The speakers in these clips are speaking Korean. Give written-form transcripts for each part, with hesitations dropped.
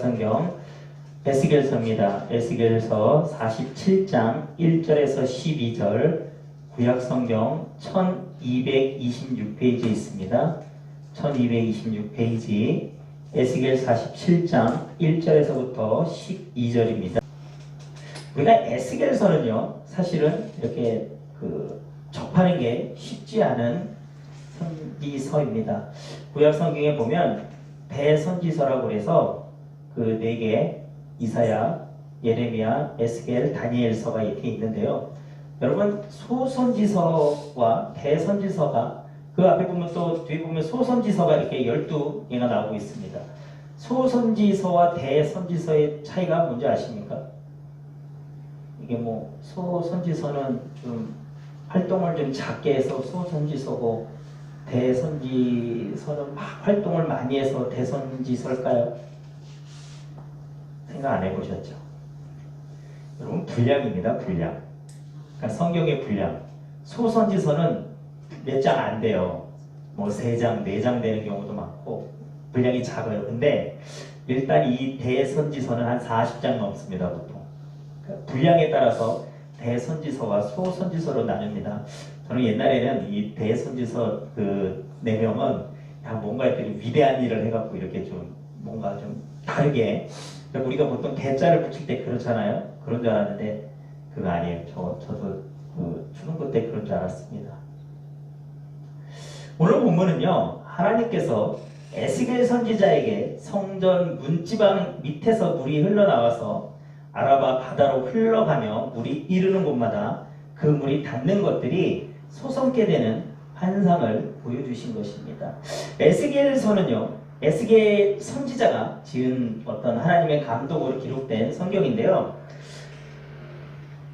구약성경 에스겔서입니다. 에스겔서 47장 1절에서 12절 구약성경 1226페이지에 있습니다. 1226페이지 에스겔 47장 1절에서부터 12절입니다. 우리가 에스겔서는요, 사실은 이렇게 접하는 게 쉽지 않은 선지서입니다. 구약성경에 보면 대선지서라고 해서 그 4개, 이사야, 예레미야, 에스겔, 다니엘서가 이렇게 있는데요. 여러분, 소선지서와 대선지서가 그 앞에 보면 또 뒤에 보면 소선지서가 이렇게 12개가 나오고 있습니다. 소선지서와 대선지서의 차이가 뭔지 아십니까? 이게 뭐 소선지서는 좀 활동을 좀 작게 해서 소선지서고 대선지서는 막 활동을 많이 해서 대선지서일까요? 생각 안 해보셨죠? 여러분, 분량입니다. 분량. 그러니까 성경의 분량. 소선지서는 몇 장 안 돼요. 뭐 3장, 4장 되는 경우도 많고 분량이 작아요. 근데 일단 이 대선지서는 한 40장 넘습니다. 보통. 그러니까 분량에 따라서 대선지서와 소선지서로 나뉩니다. 저는 옛날에는 이 대선지서 그 4명은 뭔가 이렇게 위대한 일을 해갖고 이렇게 좀 뭔가 좀 다르게, 우리가 보통 대자를 붙일 때 그렇잖아요. 그런 줄 알았는데 그거 아니에요. 저도 초등부 때 그런 줄 알았습니다. 오늘 본문은요, 하나님께서 에스겔 선지자에게 성전 문지방 밑에서 물이 흘러나와서 아라바 바다로 흘러가며 물이 이르는 곳마다 그 물이 닿는 것들이 소성케 되는 환상을 보여주신 것입니다. 에스겔서는요, 에스겔 선지자가 지은 어떤 하나님의 감독으로 기록된 성경인데요.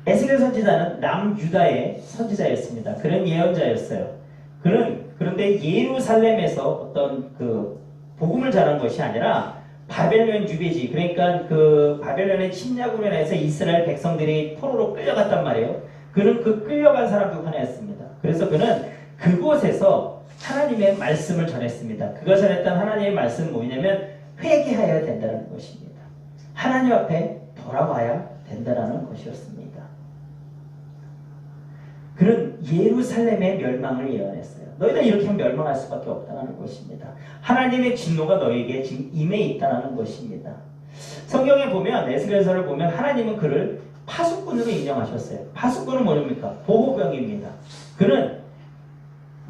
에스겔 선지자는 남유다의 선지자였습니다. 그런 예언자였어요. 그런데 예루살렘에서 어떤 복음을 전한 것이 아니라 바벨론 유배지, 그러니까 바벨론의 침략으로 인해서 이스라엘 백성들이 포로로 끌려갔단 말이에요. 그는 끌려간 사람 중 하나였습니다. 그래서 그는 그곳에서 하나님의 말씀을 전했습니다. 그가 전했던 하나님의 말씀은 뭐냐면 회개하여야 된다는 것입니다. 하나님 앞에 돌아와야 된다는 것이었습니다. 그는 예루살렘의 멸망을 예언했어요. 너희들 이렇게 하면 멸망할 수밖에 없다는 것입니다. 하나님의 진노가 너희에게 지금 임해 있다는 것입니다. 성경에 보면, 에스겔서를 보면 하나님은 그를 파수꾼으로 인정하셨어요. 파수꾼은 뭐입니까? 보호병입니다. 그는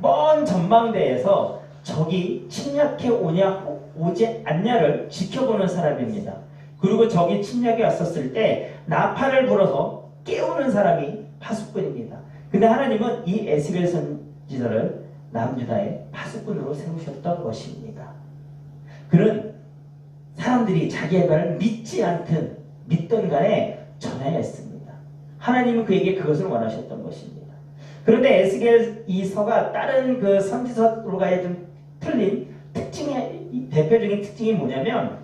먼 전망대에서 적이 침략해 오지 않냐를 지켜보는 사람입니다. 그리고 적이 침략해 왔었을 때 나팔을 불어서 깨우는 사람이 파수꾼입니다. 근데 하나님은 이 에스겔 선지자를 남유다의 파수꾼으로 세우셨던 것입니다. 그는 사람들이 자기의 말을 믿던 간에 전해야 했습니다. 하나님은 그에게 그것을 원하셨던 것입니다. 그런데 에스겔 이 서가 다른 선지서로가의 좀 틀린 대표적인 특징이 뭐냐면,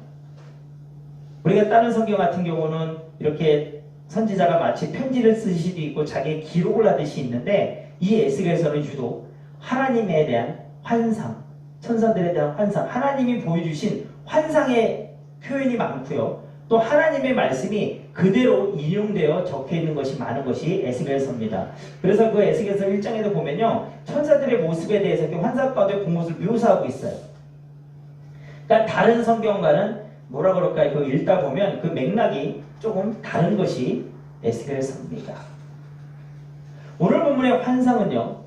우리가 다른 성경 같은 경우는 이렇게 선지자가 마치 편지를 쓰실 수도 있고 자기의 기록을 하듯이 있는데, 이 에스겔서는 유독 하나님에 대한 환상, 천사들에 대한 환상, 하나님이 보여주신 환상의 표현이 많고요. 또 하나님의 말씀이 그대로 인용되어 적혀있는 것이 많은 것이 에스겔서입니다. 그래서 그 에스겔서 1장에도 보면요, 천사들의 모습에 대해서 이렇게 환상 가운데 그 모습을 묘사하고 있어요. 그러니까 다른 성경과는 뭐라 그럴까요? 읽다 보면 그 맥락이 조금 다른 것이 에스겔서입니다. 오늘 본문의 환상은요,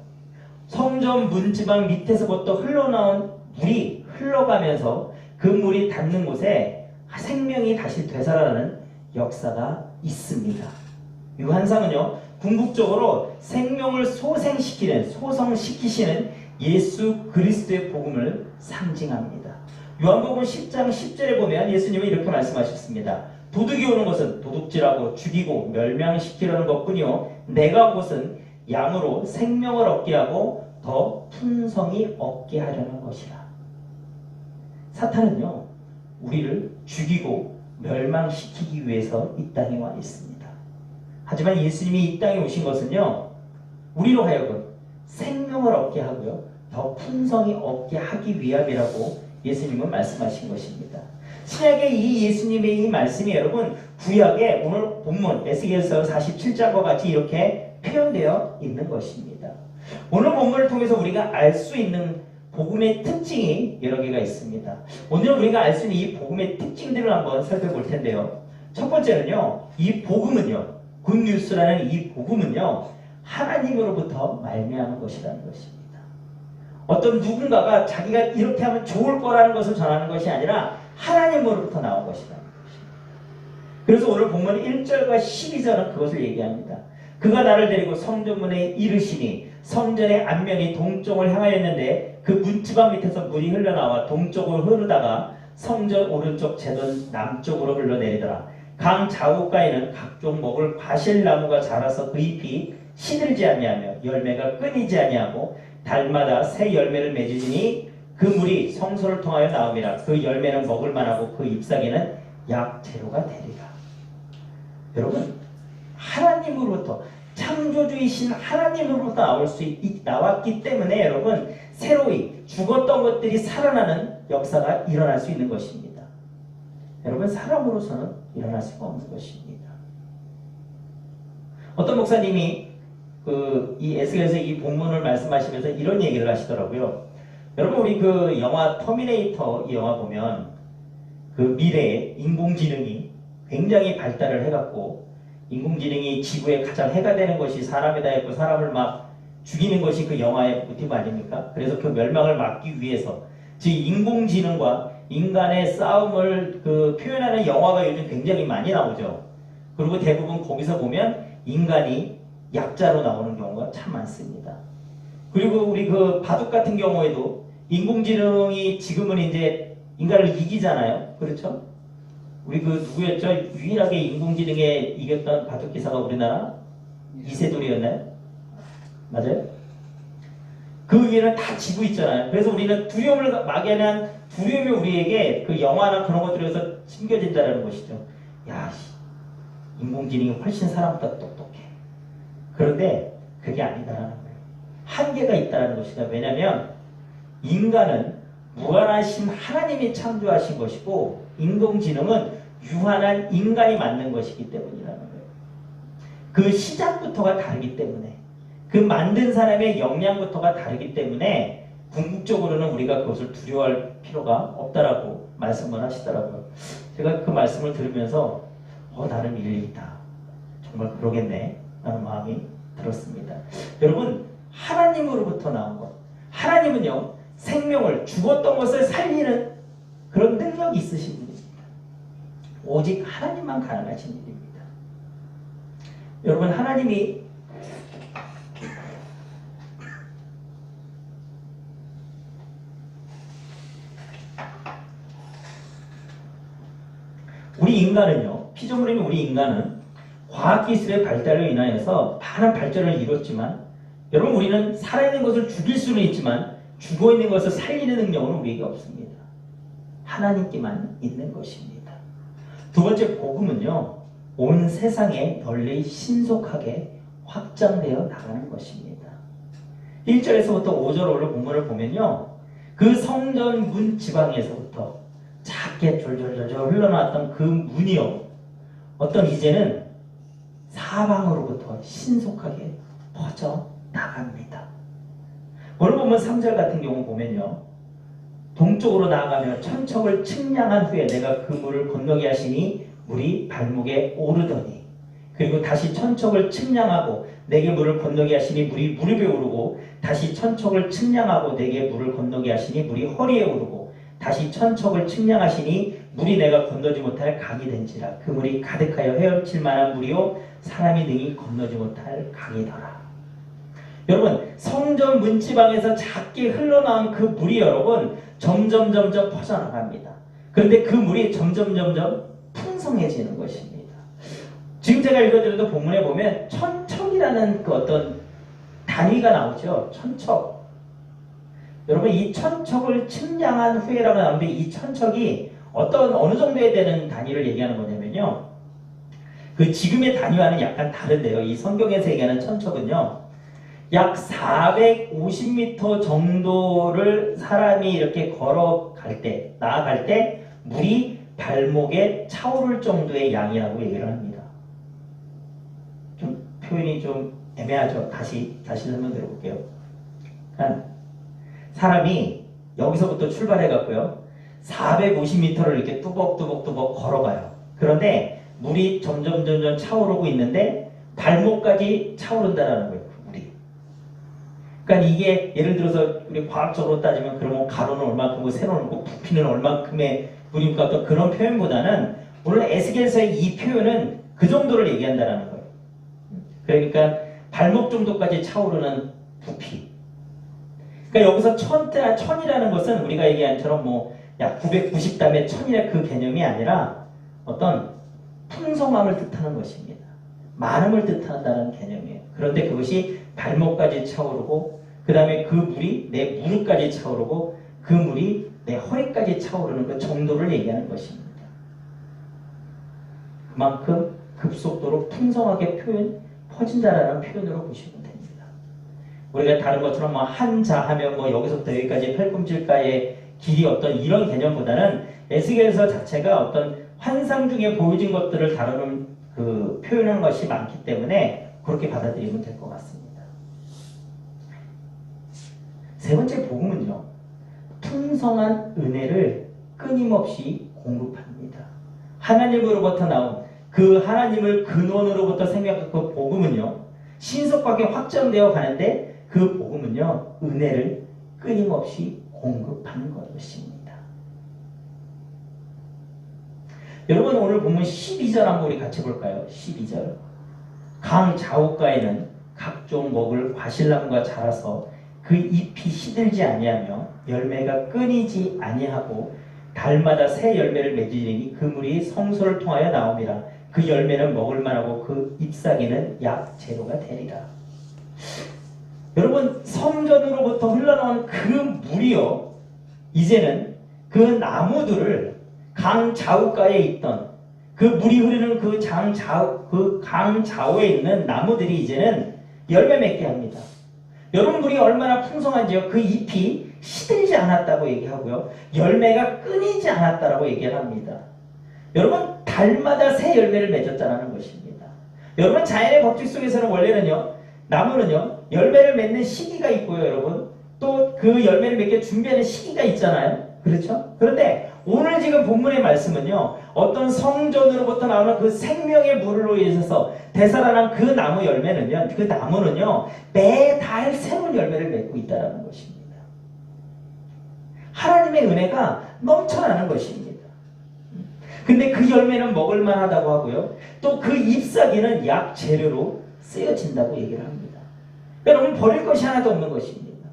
성전 문지방 밑에서부터 흘러나온 물이 흘러가면서 그 물이 닿는 곳에 생명이 다시 되살아나는 역사가 있습니다. 이 환상은요, 궁극적으로 생명을 소성시키시는 예수 그리스도의 복음을 상징합니다. 요한복음 10장 10절에 보면 예수님은 이렇게 말씀하셨습니다. 도둑이 오는 것은 도둑질하고 죽이고 멸망시키려는 것뿐이요, 내가 온 것은 양으로 생명을 얻게 하고 더 풍성히 얻게 하려는 것이라. 사탄은요, 우리를 죽이고 멸망시키기 위해서 이 땅에 와 있습니다. 하지만 예수님이 이 땅에 오신 것은요, 우리로 하여금 생명을 얻게 하고요, 더 풍성히 얻게 하기 위함이라고 예수님은 말씀하신 것입니다. 신약의 이 예수님의 이 말씀이 여러분 구약에 오늘 본문 에스겔서 47장과 같이 이렇게 표현되어 있는 것입니다. 오늘 본문을 통해서 우리가 알 수 있는 복음의 특징이 여러 개가 있습니다. 오늘 우리가 알 수 있는 이 복음의 특징들을 한번 살펴볼 텐데요. 첫 번째는요, 이 복음은요, 굿뉴스라는 이 복음은요, 하나님으로부터 말미암은 것이라는 것입니다. 어떤 누군가가 자기가 이렇게 하면 좋을 거라는 것을 전하는 것이 아니라 하나님으로부터 나온 것이라는 것입니다. 그래서 오늘 본문 1절과 12절은 그것을 얘기합니다. 그가 나를 데리고 성전문에 이르시니 성전의 앞면이 동쪽을 향하였는데 그 문지방 밑에서 물이 흘러나와 동쪽으로 흐르다가 성전 오른쪽 제돈 남쪽으로 흘러내리더라. 강 좌우가에는 각종 먹을 과실나무가 자라서 그 잎이 시들지 아니하며 열매가 끊이지 아니하고 달마다 새 열매를 맺으니 그 물이 성소를 통하여 나옵니다. 그 열매는 먹을 만하고 그 잎사귀는 약 재료가 되리라. 여러분, 하나님으로부터 창조주이신 하나님으로부터 나왔기 때문에 여러분 새로이 죽었던 것들이 살아나는 역사가 일어날 수 있는 것입니다. 여러분 사람으로서는 일어날 수가 없는 것입니다. 어떤 목사님이 이 에스겔서 이 본문을 말씀하시면서 이런 얘기를 하시더라고요. 여러분 우리 그 영화 터미네이터 이 영화 보면 그 미래에 인공지능이 굉장히 발달을 해갖고 인공지능이 지구에 가장 해가 되는 것이 사람이다 했고 사람을 막 죽이는 것이 그 영화의 모티브 아닙니까? 그래서 그 멸망을 막기 위해서 즉 인공지능과 인간의 싸움을 표현하는 영화가 요즘 굉장히 많이 나오죠. 그리고 대부분 거기서 보면 인간이 약자로 나오는 경우가 참 많습니다. 그리고 우리 그 바둑 같은 경우에도 인공지능이 지금은 이제 인간을 이기잖아요. 그렇죠? 우리 그 누구였죠? 유일하게 인공지능에 이겼던 바둑 기사가 우리나라 이세돌이었나요? 맞아요? 그 위에는 다 지고 있잖아요. 그래서 우리는 두려움을 막연한 두려움이 우리에게 그 영화나 그런 것들에서 심겨진다는 것이죠. 야, 인공지능이 훨씬 사람보다 똑똑해. 그런데 그게 아니다라는 거예요. 한계가 있다는 것이다. 왜냐하면 인간은 무한하신 하나님이 창조하신 것이고 인공지능은 유한한 인간이 만든 것이기 때문이라는 거예요. 그 시작부터가 다르기 때문에 그 만든 사람의 역량부터가 다르기 때문에 궁극적으로는 우리가 그것을 두려워할 필요가 없다라고 말씀을 하시더라고요. 제가 그 말씀을 들으면서 나는 일리다. 정말 그러겠네 라는 마음이 들었습니다. 여러분 하나님으로부터 나온 것 하나님은요 생명을 죽었던 것을 살리는 그런 능력이 있으신 분입니다. 오직 하나님만 가능하신 일입니다. 여러분 하나님이 우리 인간은요 피조물인 우리 인간은 과학기술의 발달로 인하여서 많은 발전을 이뤘지만 여러분 우리는 살아있는 것을 죽일 수는 있지만 죽어있는 것을 살리는 능력은 우리에게 없습니다. 하나님께만 있는 것입니다. 두 번째 복음은요 온 세상에 널리 신속하게 확장되어 나가는 것입니다. 1절에서부터 5절 오늘 본문을 보면요 그 성전 문 지방에서부터 작게 졸졸졸 흘러나왔던 그 문이요 어떤 이제는 사방으로부터 신속하게 퍼져 나갑니다. 오늘 보면 3절 같은 경우 보면요 동쪽으로 나아가며 천척을 측량한 후에 내가 그 물을 건너게 하시니 물이 발목에 오르더니 그리고 다시 천척을 측량하고 내게 물을 건너게 하시니 물이 무릎에 오르고 다시 천척을 측량하고 내게 물을 건너게 하시니 물이 허리에 오르고 다시 천척을 측량하시니 물이 내가 건너지 못할 강이 된지라 그 물이 가득하여 헤엄칠 만한 물이요 사람이 능히 건너지 못할 강이더라. 여러분 성전 문지방에서 작게 흘러나온 그 물이 여러분 점점 퍼져나갑니다. 그런데 그 물이 점점 풍성해지는 것입니다. 지금 제가 읽어드려도 본문에 보면 천척이라는 그 어떤 단위가 나오죠. 천척. 여러분 이 천척을 측량한 후에라고 나오는데 이 천척이 어느 정도에 되는 단위를 얘기하는 거냐면요. 그 지금의 단위와는 약간 다른데요. 이 성경에서 얘기하는 천척은요. 약 450m 정도를 사람이 이렇게 걸어갈 때, 나아갈 때 물이 발목에 차오를 정도의 양이라고 얘기를 합니다. 좀 표현이 좀 애매하죠. 다시 설명드려볼게요. 그러니까 사람이 여기서부터 출발해갖고요. 450m를 이렇게 뚜벅뚜벅 걸어가요. 그런데 물이 점점 차오르고 있는데 발목까지 차오른다라는 거예요. 그 물이. 그러니까 이게 예를 들어서 우리 과학적으로 따지면 그러면 가로는 얼만큼이고 세로는 얼만큼 부피는 얼만큼의 물입니까? 어떤 그런 표현보다는 오늘 에스겔서의 이 표현은 그 정도를 얘기한다라는 거예요. 그러니까 발목 정도까지 차오르는 부피. 그러니까 여기서 천이라는 것은 우리가 얘기한 처럼 뭐 약 990담에 천이라 그 개념이 아니라 어떤 풍성함을 뜻하는 것입니다. 많음을 뜻한다는 개념이에요. 그런데 그것이 발목까지 차오르고 그 다음에 그 물이 내 무릎까지 차오르고 그 물이 내 허리까지 차오르는 그 정도를 얘기하는 것입니다. 그만큼 급속도로 풍성하게 퍼진다라는 표현으로 보시면 됩니다. 우리가 다른 것처럼 뭐 한자 하면 뭐 여기서부터 여기까지 팔꿈질가의 길이 어떤 이런 개념보다는 에스겔서 자체가 어떤 환상 중에 보여진 것들을 다루는 그 표현하는 것이 많기 때문에 그렇게 받아들이면 될 것 같습니다. 세 번째 복음은요. 풍성한 은혜를 끊임없이 공급합니다. 하나님으로부터 나온 그 하나님을 근원으로부터 생각한 그 복음은요. 신속하게 확정되어 가는데 그 복음은요. 은혜를 끊임없이 공급하는 것입니다. 여러분 오늘 보면 12절 한번 우리 같이 볼까요? 12절 강 좌우가에는 각종 먹을 과실나무가 자라서 그 잎이 시들지 아니하며 열매가 끊이지 아니하고 달마다 새 열매를 맺으리니 그 물이 성소를 통하여 나옵니다. 그 열매는 먹을 만하고 그 잎사귀는 약 재료가 되리라. 여러분 성전으로부터 흘러나온 그 물이요 이제는 그 나무들을 강 좌우가에 있던 그 물이 흐르는 그 강 좌우에 있는 나무들이 이제는 열매 맺게 합니다. 여러분 물이 얼마나 풍성한지요. 그 잎이 시들지 않았다고 얘기하고요. 열매가 끊이지 않았다라고 얘기를 합니다. 여러분 달마다 새 열매를 맺었다는 것입니다. 여러분 자연의 법칙 속에서는 원래는요. 나무는요. 열매를 맺는 시기가 있고요. 여러분 또 그 열매를 맺게 준비하는 시기가 있잖아요. 그렇죠? 그런데 오늘 지금 본문의 말씀은요. 어떤 성전으로부터 나오는 그 생명의 물로 인해서 되살아난 그 나무 열매는요. 그 나무는요. 매달 새로운 열매를 맺고 있다는 것입니다. 하나님의 은혜가 넘쳐나는 것입니다. 근데 그 열매는 먹을 만하다고 하고요. 또 그 잎사귀는 약 재료로 쓰여진다고 얘기를 합니다. 여러분 버릴 것이 하나도 없는 것입니다.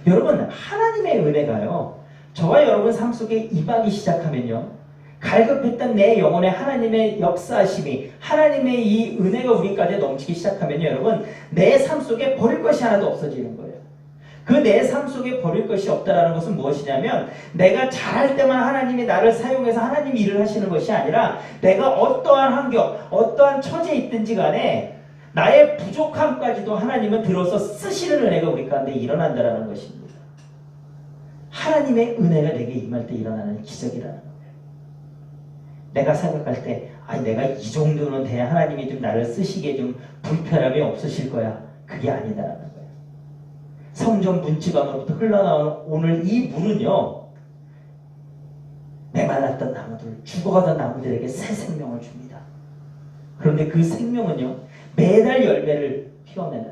여러분 하나님의 은혜가요. 저와 여러분 삶 속에 임하기 시작하면요. 갈급했던 내 영혼에 하나님의 역사하심이 하나님의 이 은혜가 우리까지 넘치기 시작하면요. 여러분 내 삶 속에 버릴 것이 하나도 없어지는 거예요. 그 내 삶 속에 버릴 것이 없다라는 것은 무엇이냐면 내가 잘할 때만 하나님이 나를 사용해서 하나님이 일을 하시는 것이 아니라 내가 어떠한 환경, 어떠한 처지에 있든지 간에 나의 부족함까지도 하나님은 들어서 쓰시는 은혜가 우리 가운데 일어난다라는 것입니다. 하나님의 은혜가 내게 임할 때 일어나는 기적이라는 거예요. 내가 생각할 때 내가 이 정도는 돼야 하나님이 좀 나를 쓰시기에 좀 불편함이 없으실 거야. 그게 아니다라는 거예요. 성전 문지방으로부터 흘러나오는 오늘 이 물은요. 메말랐던 나무들, 죽어가던 나무들에게 새 생명을 줍니다. 그런데 그 생명은요. 매달 열매를 피워내는,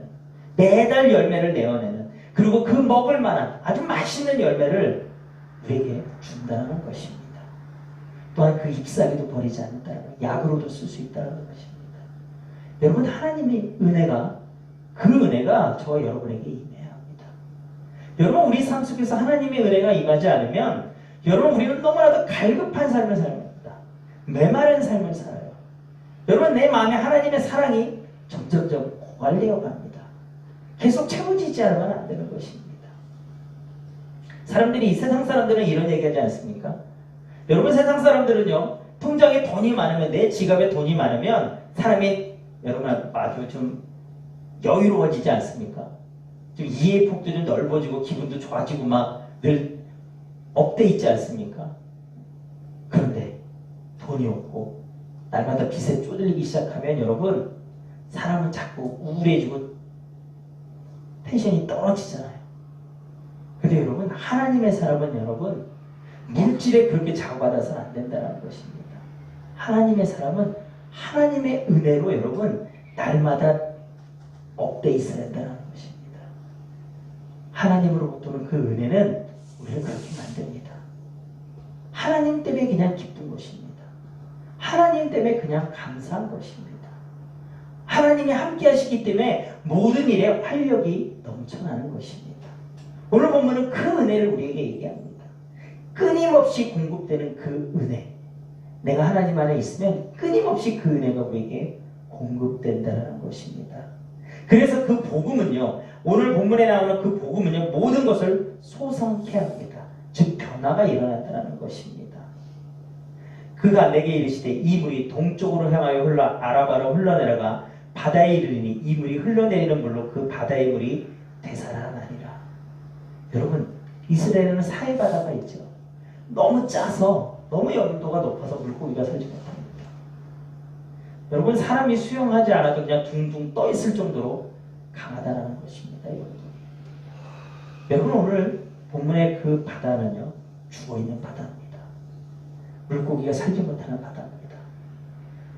매달 열매를 내어내는, 그리고 그 먹을 만한 아주 맛있는 열매를 우리에게 준다는 것입니다. 또한 그 잎사귀도 버리지 않는다는 것, 약으로도 쓸 수 있다는 것입니다. 여러분 하나님의 은혜가 그 은혜가 저와 여러분에게 임해야 합니다. 여러분 우리 삶 속에서 하나님의 은혜가 임하지 않으면 여러분 우리는 너무나도 갈급한 삶을 삽니다. 메마른 삶을 살아요. 여러분 내 마음에 하나님의 사랑이 점점점 고갈되어 갑니다. 계속 채워지지 않으면 안 되는 것입니다. 사람들이 이 세상 사람들은 이런 얘기하지 않습니까? 여러분 세상 사람들은요. 통장에 돈이 많으면 내 지갑에 돈이 많으면 사람이 여러분 아주 좀 여유로워지지 않습니까? 좀 이해의 폭도 좀 넓어지고 기분도 좋아지고 막 늘 업돼 있지 않습니까? 그런데 돈이 없고 날마다 빚에 쪼들리기 시작하면 여러분 사람은 자꾸 우울해지고 텐션이 떨어지잖아요. 근데 여러분 하나님의 사람은 여러분 물질에 그렇게 자고받아서는 안 된다는 것입니다. 하나님의 사람은 하나님의 은혜로 여러분 날마다 업돼 있어야 된다는 것입니다. 하나님으로부터는 그 은혜는 우리를 그렇게 만듭니다. 하나님 때문에 그냥 기쁜 것입니다. 하나님 때문에 그냥 감사한 것입니다. 하나님이 함께 하시기 때문에 모든 일에 활력이 넘쳐나는 것입니다. 오늘 본문은 그 은혜를 우리에게 얘기합니다. 끊임없이 공급되는 그 은혜. 내가 하나님 안에 있으면 끊임없이 그 은혜가 우리에게 공급된다는 것입니다. 그래서 그 복음은요, 오늘 본문에 나오는 그 복음은요, 모든 것을 소성케 합니다. 즉 변화가 일어난다는 것입니다. 그가 내게 이르시되 이 물이 동쪽으로 향하여 아라바로 흘러내려가 바다에 이르니 이 물이 흘러내리는 물로 그 바다의 물이 되살아나리라. 여러분 이스라엘에는 사해바다가 있죠. 너무 짜서 너무 염도가 높아서 물고기가 살지 못합니다. 여러분 사람이 수영하지 않아도 그냥 둥둥 떠 있을 정도로 강하다는 것입니다. 여러분 오늘 본문의 그 바다는요 죽어있는 바다입니다. 물고기가 살지 못하는 바다입니다.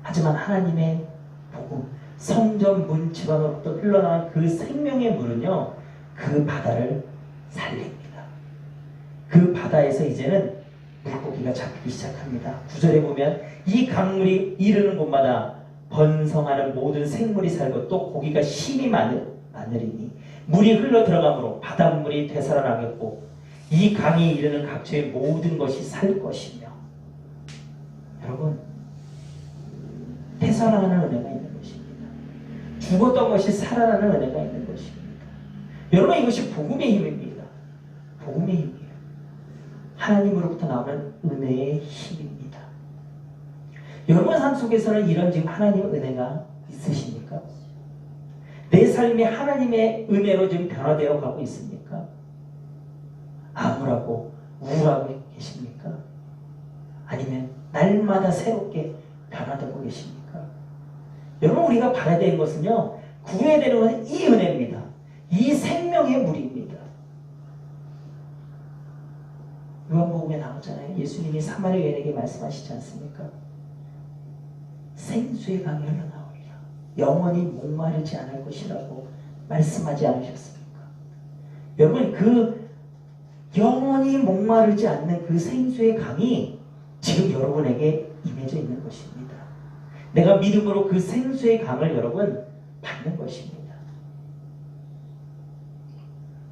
하지만 하나님의 복음 성전 문 집안으로부터 흘러나온 그 생명의 물은요 그 바다를 살립니다. 그 바다에서 이제는 물고기가 잡히기 시작합니다. 9절에 보면 이 강물이 이르는 곳마다 번성하는 모든 생물이 살고 또 고기가 심히 많으리니 물이 흘러 들어가므로 바닷물이 되살아나겠고 이 강이 이르는 각처의 모든 것이 살 것이며. 여러분 되살아나는 은혜가 있는 것입니다. 죽었던 것이 살아나는 은혜가 있는 것입니다. 여러분 이것이 복음의 힘입니다. 복음의 힘이에요. 하나님으로부터 나오는 은혜의 힘입니다. 여러분 삶 속에서는 이런 지금 하나님의 은혜가 있으십니까? 내 삶이 하나님의 은혜로 지금 변화되어 가고 있습니까? 암울하고 우울하고 계십니까? 아니면 날마다 새롭게 변화되고 계십니까? 여러분 우리가 바라야 되는 것은요 구해야 되는 것은 이 은혜입니다. 이 생명의 물입니다. 요한복음에 나오잖아요. 예수님이 사마리아 여인에게 말씀하시지 않습니까? 생수의 강이 흘러나오리라. 영원히 목마르지 않을 것이라고 말씀하지 않으셨습니까? 여러분 그 영원히 목마르지 않는 그 생수의 강이 지금 여러분에게 임해져 있는 것입니다. 내가 믿음으로 그 생수의 강을 여러분 받는 것입니다.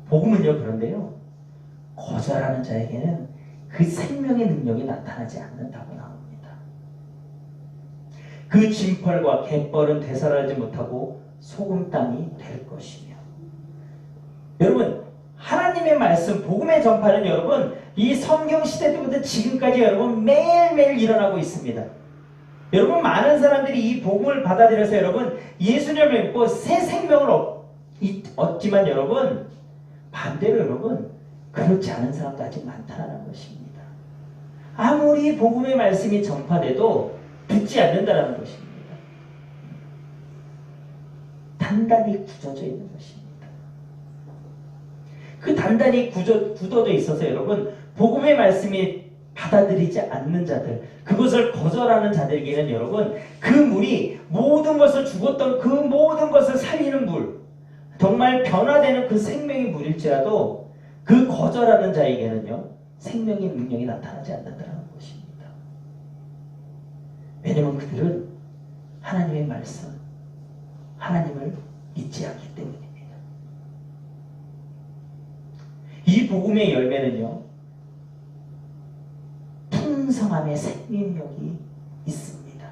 복음은요 그런데요 거절하는 자에게는 그 생명의 능력이 나타나지 않는다고 나옵니다. 그 진펄과 갯벌은 되살아나지 못하고 소금 땅이 될 것이며. 여러분 하나님의 말씀 복음의 전파는 여러분 이 성경 시대 때부터 지금까지 여러분 매일매일 일어나고 있습니다. 여러분 많은 사람들이 이 복음을 받아들여서 여러분 예수님을 믿고 새 생명을 얻지만 여러분 반대로 여러분 그렇지 않은 사람도 아직 많다는 것입니다. 아무리 복음의 말씀이 전파돼도 듣지 않는다는 것입니다. 단단히 굳어져 있는 것입니다. 그 단단히 굳어져 있어서 여러분 복음의 말씀이 받아들이지 않는 자들, 그것을 거절하는 자들에게는 여러분 그 물이 모든 것을 죽었던 그 모든 것을 살리는 물, 정말 변화되는 그 생명의 물일지라도 그 거절하는 자에게는요 생명의 능력이 나타나지 않는다는 것입니다. 왜냐하면 그들은 하나님의 말씀, 하나님을 믿지 않기 때문입니다. 이 복음의 열매는요 풍성함의 생명력이 있습니다.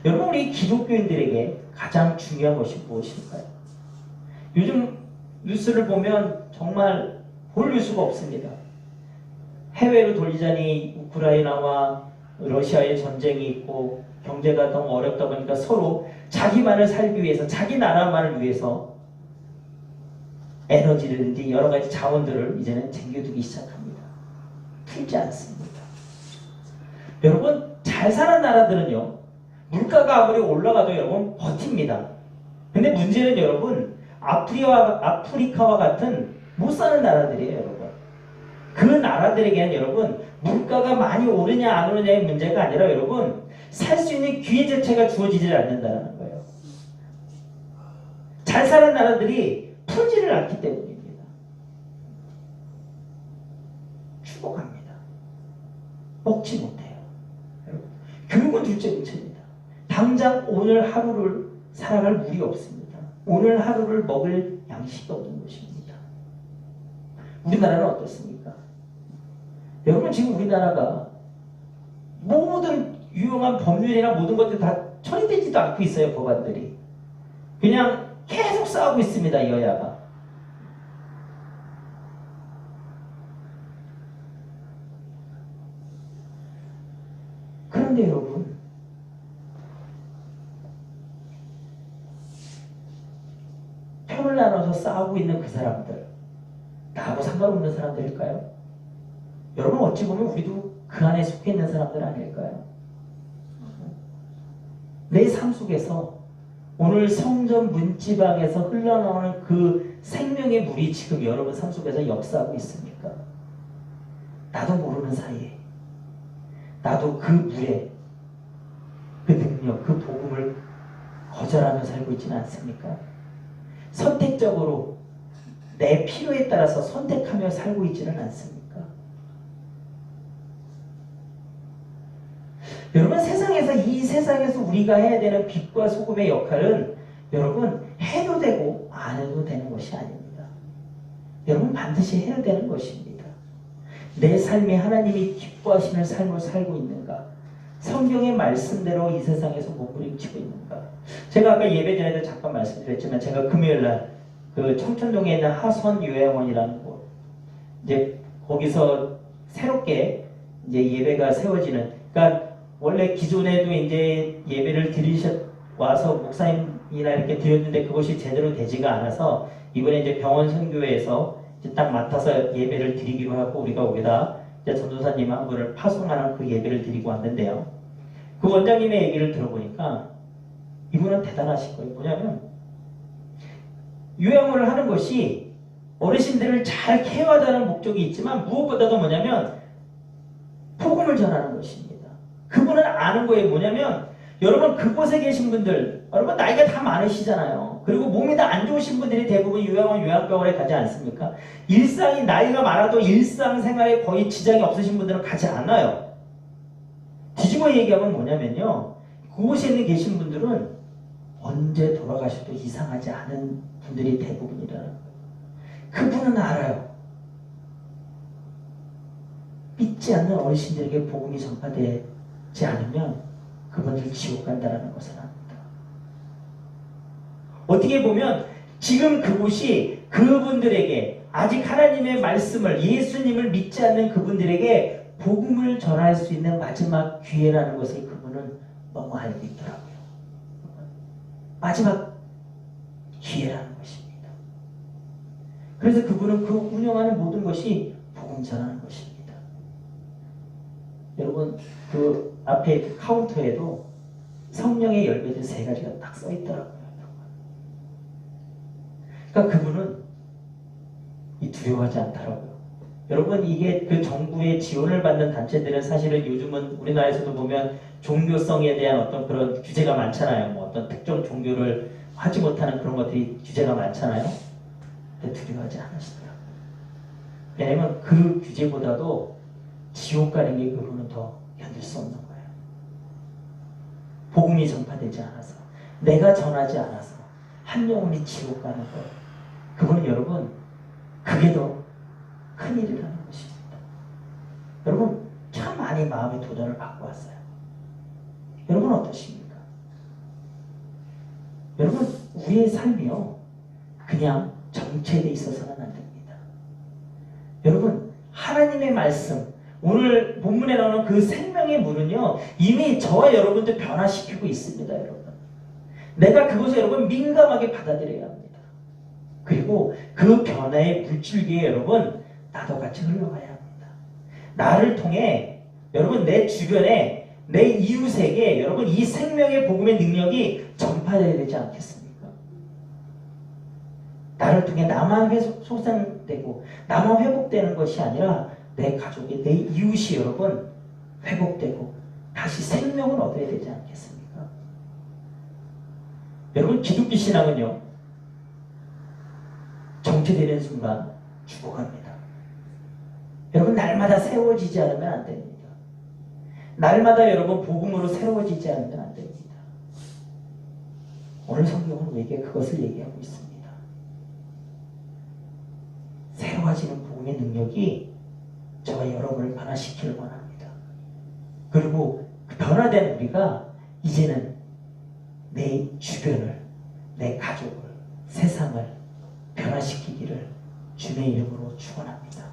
여러분 우리 기독교인들에게 가장 중요한 것이 무엇일까요? 요즘 뉴스를 보면 정말 볼 수가 없습니다. 해외로 돌리자니 우크라이나와 러시아의 전쟁이 있고 경제가 너무 어렵다 보니까 서로 자기만을 살기 위해서 자기 나라만을 위해서 에너지라든지 여러 가지 자원들을 이제는 쟁겨두기 시작합니다. 풀지 않습니다. 여러분 잘 사는 나라들은요 물가가 아무리 올라가도 여러분 버팁니다. 근데 문제는 여러분 아프리카와 같은 못 사는 나라들이에요 여러분. 그 나라들에게는 여러분 물가가 많이 오르냐 안 오르냐의 문제가 아니라 여러분 살 수 있는 기회 자체가 주어지지 않는다는 거예요. 잘 사는 나라들이 풀지를 않기 때문입니다. 죽어갑니다. 먹지 못해요. 여러분, 교육은 둘째 문제입니다. 당장 오늘 하루를 살아갈 물이 없습니다. 오늘 하루를 먹을 양식이 없는 것입니다. 우리나라는 어떻습니까? 여러분 지금 우리나라가 모든 유용한 법률이나 모든 것들 다 처리되지도 않고 있어요. 법안들이. 그냥 계속 싸우고 있습니다. 여야가. 그런데 여러분 편을 나눠서 싸우고 있는 그 사람들 나하고 상관없는 사람들일까요? 여러분 어찌 보면 우리도 그 안에 속해 있는 사람들 아닐까요? 내 삶 속에서 오늘 성전 문지방에서 흘러나오는 그 생명의 물이 지금 여러분 삶 속에서 역사하고 있습니까? 나도 모르는 사이에 나도 그 물에 그 능력, 그 복음을 거절하며 살고 있지는 않습니까? 선택적으로 내 필요에 따라서 선택하며 살고 있지는 않습니까? 여러분 이 세상에서 우리가 해야 되는 빛과 소금의 역할은 여러분 해도 되고 안 해도 되는 것이 아닙니다. 여러분 반드시 해야 되는 것입니다. 내 삶에 하나님이 기뻐하시는 삶을 살고 있는가? 성경의 말씀대로 이 세상에서 몸부림치고 있는가? 제가 아까 예배 전에도 잠깐 말씀드렸지만 제가 금요일날 그 청천동에 있는 하선 요양원이라는 곳 이제 거기서 새롭게 이제 예배가 세워지는 그러니까 원래 기존에도 이제 예배를 와서 목사님이나 이렇게 드렸는데 그것이 제대로 되지가 않아서 이번에 이제 병원 선교회에서 이제 딱 맡아서 예배를 드리기로 하고 우리가 거기다 이제 전도사님 한 분을 파송하는 그 예배를 드리고 왔는데요. 그 원장님의 얘기를 들어보니까 이분은 대단하신 거예요. 뭐냐면 요양원을 하는 것이 어르신들을 잘 케어하자는 목적이 있지만 무엇보다도 뭐냐면 복음을 전하는 것입니다. 그분은 아는 거예요. 뭐냐면 여러분 그곳에 계신 분들 여러분 나이가 다 많으시잖아요. 그리고 몸이 다 안 좋으신 분들이 대부분 요양원 요양병원에 가지 않습니까? 일상이 나이가 많아도 일상생활에 거의 지장이 없으신 분들은 가지 않아요. 뒤집어 얘기하면 뭐냐면요. 그곳에 있는 계신 분들은 언제 돌아가셔도 이상하지 않은 분들이 대부분이라는 거예요. 그분은 알아요. 믿지 않는 어르신들에게 복음이 전파되지 않으면 그분들 지옥 간다는 것을 압니다. 어떻게 보면 지금 그곳이 그분들에게 아직 하나님의 말씀을 예수님을 믿지 않는 그분들에게 복음을 전할 수 있는 마지막 기회라는 것을 그분은 너무 알고 있더라고요. 마지막 기회라는 것입니다. 그래서 그분은 그 운영하는 모든 것이 복음 전하는 것입니다. 여러분 그 앞에 그 카운터에도 성령의 열매들 3가지가 딱 써 있더라고요. 그러니까 그분은 두려워하지 않더라고요. 여러분 이게 그 정부의 지원을 받는 단체들은 사실은 요즘은 우리나라에서도 보면 종교성에 대한 어떤 그런 규제가 많잖아요. 뭐 어떤 특정 종교를 하지 못하는 그런 것들이 규제가 많잖아요. 근데 두려워하지 않으시더라고요. 왜냐면 그 규제보다도 지옥 가는 게 그분은 더 견딜 수 없는 거예요. 복음이 전파되지 않아서 내가 전하지 않아서 한 영혼이 지옥 가는 거예요. 그분은 여러분 그게 더 큰일이라는 것입니다. 여러분 참 많이 마음의 도전을 받고 왔어요. 여러분 어떠십니까? 여러분 우리의 삶이요 그냥 정체되어 있어서는 안 됩니다. 여러분 하나님의 말씀 오늘 본문에 나오는 그 생명의 물은요 이미 저와 여러분들 변화시키고 있습니다. 여러분 내가 그것을 여러분 민감하게 받아들여야 합니다. 그리고 그 변화의 물줄기에 여러분 나도 같이 흘러가야 합니다. 나를 통해 여러분 내 주변에 내 이웃에게 여러분 이 생명의 복음의 능력이 전파되어야 되지 않겠습니까? 나를 통해 나만 소생되고 나만 회복되는 것이 아니라 내 가족이 내 이웃이 여러분 회복되고 다시 생명을 얻어야 되지 않겠습니까? 여러분 기독교 신앙은요 정체되는 순간 죽어갑니다. 여러분 날마다 세워지지 않으면 안 됩니다. 날마다 여러분 복음으로 새로워지지 않으면 안 됩니다. 오늘 성경은 우리에게 그것을 얘기하고 있습니다. 새로워지는 복음의 능력이 저와 여러분을 변화시키길 원합니다. 그리고 그 변화된 우리가 이제는 내 주변을, 내 가족을, 세상을 변화시키기를 주님의 이름으로 축원합니다.